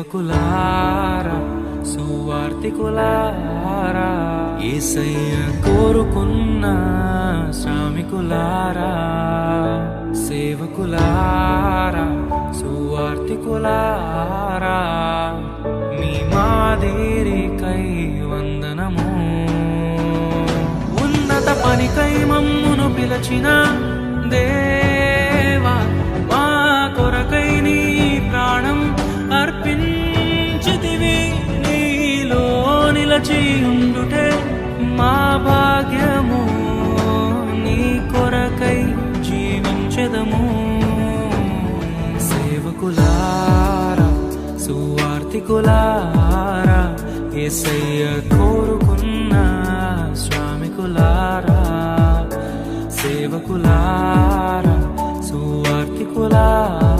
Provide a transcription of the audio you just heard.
సేవకులారా సువార్తికులారా యేసయ్య కోరుకున్న శ్రామికులారా సేవకులారా సువార్తికులారా మీ మాదిరికై వందనము ఉన్నత పనికై మమ్మును పిలచిన దేవా మా కొరకై నీ ప్రాణం అర్పించితివి నీలో నిలచి ఉండుటే మా భాగ్యము నీ కొరకై జీవించెదము సేవకులారా సువార్తికులారా యేసయ్య కోరుకున్న శ్రామికులారా సేవకులారా సువార్తికులారా